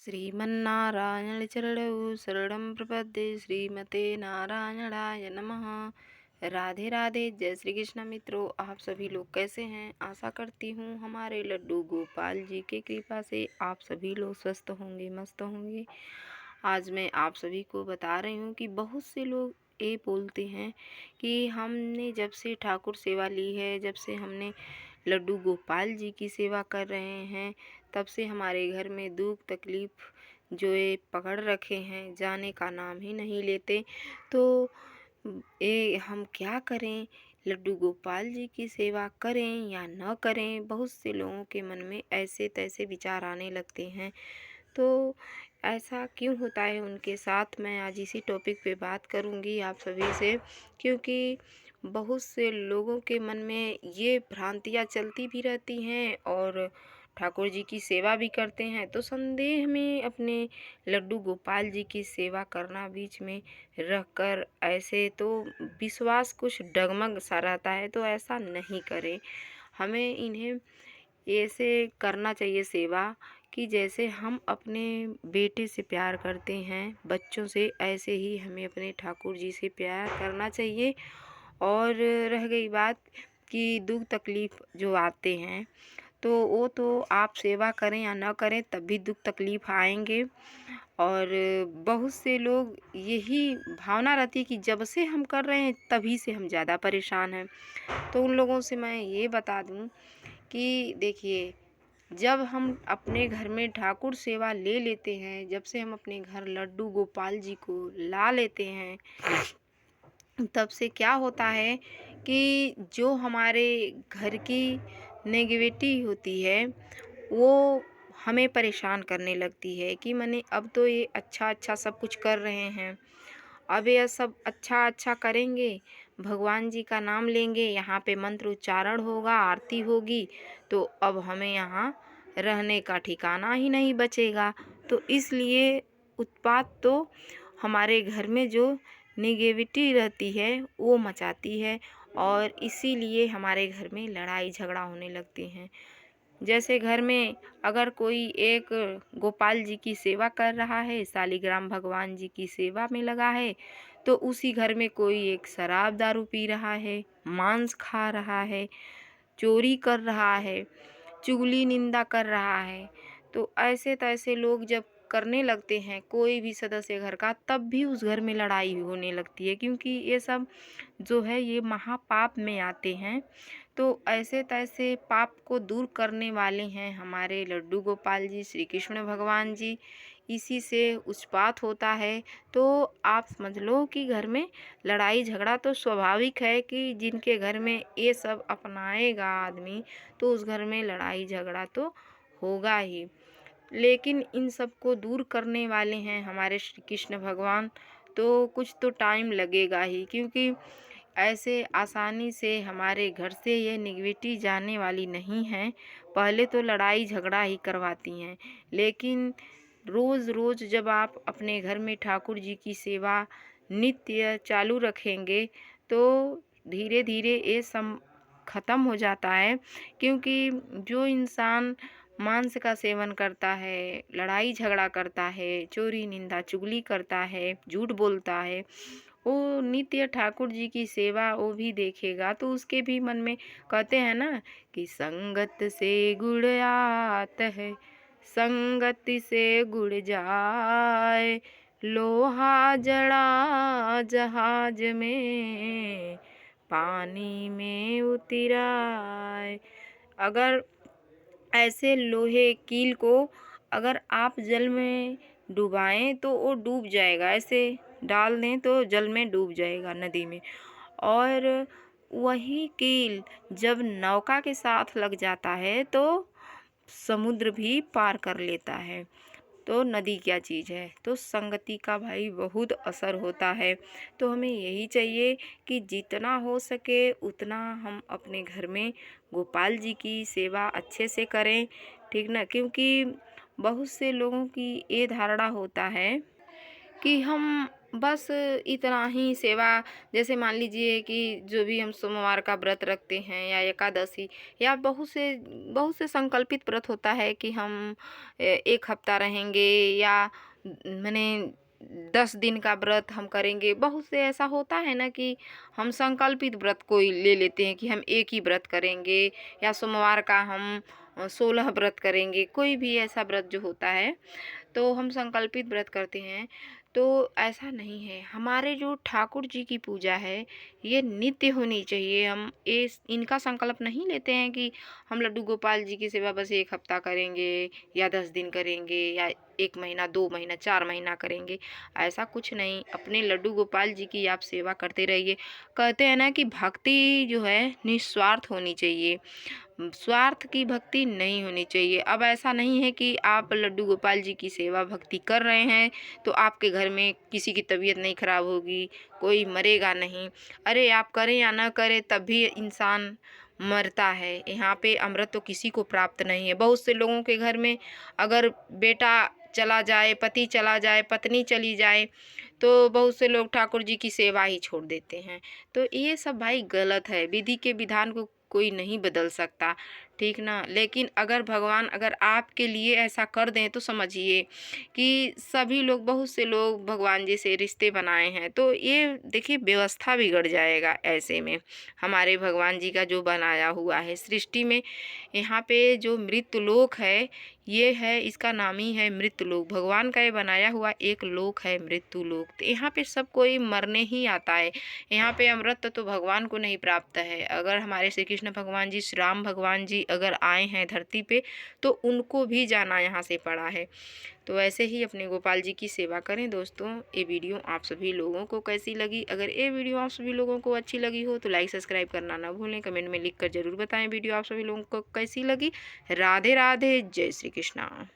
श्रीमन्नारायण चरणौ शरणं प्रपद्ये श्रीमते नारायणाय नमः। राधे राधे, जय श्री कृष्ण। मित्रों, आप सभी लोग कैसे हैं? आशा करती हूँ हमारे लड्डू गोपाल जी के कृपा से आप सभी लोग स्वस्थ होंगे, मस्त होंगे। आज मैं आप सभी को बता रही हूँ कि बहुत से लोग ये बोलते हैं कि हमने जब से ठाकुर सेवा ली है, जब से हमने लड्डू गोपाल जी की सेवा कर रहे हैं, तब से हमारे घर में दुख तकलीफ़ जो ये पकड़ रखे हैं, जाने का नाम ही नहीं लेते। तो ये हम क्या करें? लड्डू गोपाल जी की सेवा करें या न करें? बहुत से लोगों के मन में ऐसे तैसे विचार आने लगते हैं। तो ऐसा क्यों होता है उनके साथ? मैं आज इसी टॉपिक पे बात करूंगी आप सभी से, क्योंकि बहुत से लोगों के मन में ये भ्रांतियाँ चलती भी रहती हैं और ठाकुर जी की सेवा भी करते हैं, तो संदेह में अपने लड्डू गोपाल जी की सेवा करना बीच में रखकर ऐसे तो विश्वास कुछ डगमग सा रहता है। तो ऐसा नहीं करें, हमें इन्हें ऐसे करना चाहिए सेवा कि जैसे हम अपने बेटे से प्यार करते हैं, बच्चों से, ऐसे ही हमें अपने ठाकुर जी से प्यार करना चाहिए। और रह गई बात कि दुख तकलीफ़ जो आते हैं, तो वो तो आप सेवा करें या ना करें तब भी दुख तकलीफ़ आएंगे। और बहुत से लोग यही भावना रहती है कि जब से हम कर रहे हैं तभी से हम ज़्यादा परेशान हैं। तो उन लोगों से मैं ये बता दूं कि देखिए, जब हम अपने घर में ठाकुर सेवा ले लेते हैं, जब से हम अपने घर लड्डू गोपाल जी को ला लेते हैं, तब से क्या होता है कि जो हमारे घर की नेगेटिविटी होती है वो हमें परेशान करने लगती है कि माने अब तो ये अच्छा अच्छा सब कुछ कर रहे हैं, अब ये सब अच्छा अच्छा करेंगे, भगवान जी का नाम लेंगे, यहाँ पे मंत्र उच्चारण होगा, आरती होगी, तो अब हमें यहाँ रहने का ठिकाना ही नहीं बचेगा। तो इसलिए उत्पात तो हमारे घर में जो नेगेटिविटी रहती है वो मचाती है और इसीलिए हमारे घर में लड़ाई झगड़ा होने लगते हैं। जैसे घर में अगर कोई एक गोपाल जी की सेवा कर रहा है, शालिग्राम भगवान जी की सेवा में लगा है, तो उसी घर में कोई एक शराब दारू पी रहा है, मांस खा रहा है, चोरी कर रहा है, चुगली निंदा कर रहा है, तो ऐसे तैसे लोग जब करने लगते हैं कोई भी सदस्य घर का, तब भी उस घर में लड़ाई होने लगती है, क्योंकि ये सब जो है ये महापाप में आते हैं। तो ऐसे तैसे पाप को दूर करने वाले हैं हमारे लड्डू गोपाल जी, श्री कृष्ण भगवान जी। इसी से उत्पात होता है। तो आप समझ लो कि घर में लड़ाई झगड़ा तो स्वाभाविक है कि जिनके घर में ये सब अपनाएगा आदमी, तो उस घर में लड़ाई झगड़ा तो होगा ही। लेकिन इन सब को दूर करने वाले हैं हमारे श्री कृष्ण भगवान। तो कुछ तो टाइम लगेगा ही, क्योंकि ऐसे आसानी से हमारे घर से ये निगेटिविटी जाने वाली नहीं है। पहले तो लड़ाई झगड़ा ही करवाती हैं, लेकिन रोज़ रोज़ जब आप अपने घर में ठाकुर जी की सेवा नित्य चालू रखेंगे, तो धीरे धीरे ये सब ख़त्म हो जाता है। क्योंकि जो इंसान मांस का सेवन करता है, लड़ाई झगड़ा करता है, चोरी निंदा चुगली करता है, झूठ बोलता है, वो नित्य ठाकुर जी की सेवा वो भी देखेगा, तो उसके भी मन में, कहते हैं ना कि संगत से गुड़ आत है, संगति से गुड़ जाए, लोहा जड़ा जहाज में, पानी में उतराए। अगर ऐसे लोहे कील को अगर आप जल में डुबाएं तो वो डूब जाएगा, ऐसे डाल दें तो जल में डूब जाएगा, नदी में। और वही कील जब नौका के साथ लग जाता है तो समुद्र भी पार कर लेता है। तो नदी क्या चीज़ है? तो संगति का भाई बहुत असर होता है। तो हमें यही चाहिए कि जितना हो सके उतना हम अपने घर में गोपाल जी की सेवा अच्छे से करें, ठीक ना? क्योंकि बहुत से लोगों की ये धारणा होता है कि हम बस इतना ही सेवा। जैसे मान लीजिए कि जो भी हम सोमवार का व्रत रखते हैं या एकादशी या बहुत से संकल्पित व्रत होता है कि हम 1 हफ्ता रहेंगे या माने 10 दिन का व्रत हम करेंगे। बहुत से ऐसा होता है ना कि हम संकल्पित व्रत कोई ले लेते हैं कि हम एक ही व्रत करेंगे या सोमवार का हम 16 व्रत करेंगे। कोई भी ऐसा व्रत जो होता है तो हम संकल्पित व्रत करते हैं। तो ऐसा नहीं है, हमारे जो ठाकुर जी की पूजा है ये नित्य होनी चाहिए। हम इनका संकल्प नहीं लेते हैं कि हम लड्डू गोपाल जी की सेवा बस 1 हफ्ता करेंगे या 10 दिन करेंगे या 1 महीना, 2 महीना, 4 महीना करेंगे। ऐसा कुछ नहीं, अपने लड्डू गोपाल जी की आप सेवा करते रहिए। कहते हैं ना कि भक्ति जो है निस्वार्थ होनी चाहिए, स्वार्थ की भक्ति नहीं होनी चाहिए। अब ऐसा नहीं है कि आप लड्डू गोपाल जी की सेवा भक्ति कर रहे हैं तो आपके घर में किसी की तबीयत नहीं खराब होगी, कोई मरेगा नहीं। अरे आप करें या ना करें तब भी इंसान मरता है। यहाँ पे अमृत तो किसी को प्राप्त नहीं है। बहुत से लोगों के घर में अगर बेटा चला जाए, पति चला जाए, पत्नी चली जाए तो बहुत से लोग ठाकुर जी की सेवा ही छोड़ देते हैं। तो ये सब भाई गलत है। विधि के विधान को कोई नहीं बदल सकता, ठीक ना। लेकिन अगर भगवान अगर आपके लिए ऐसा कर दें तो समझिए कि सभी लोग, बहुत से लोग भगवान जी से रिश्ते बनाए हैं तो ये देखिए व्यवस्था बिगड़ जाएगा। ऐसे में हमारे भगवान जी का जो बनाया हुआ है सृष्टि में, यहाँ पे जो मृत्युलोक है ये है, इसका नाम ही है मृत्युलोक। भगवान का ये बनाया हुआ एक लोक है मृत्युलोक। तो यहाँ पे सब कोई मरने ही आता है। यहाँ पे अमृत तो भगवान को नहीं प्राप्त है। अगर हमारे श्री कृष्ण भगवान जी, श्री राम भगवान जी अगर आए हैं धरती पे तो उनको भी जाना यहाँ से पड़ा है। तो ऐसे ही अपने गोपाल जी की सेवा करें। दोस्तों ये वीडियो आप सभी लोगों को कैसी लगी? अगर ये वीडियो आप सभी लोगों को अच्छी लगी हो तो लाइक सब्सक्राइब करना ना भूलें। कमेंट में लिख कर ज़रूर बताएं वीडियो आप सभी लोगों को कैसी लगी। राधे राधे, जय श्री कृष्णा।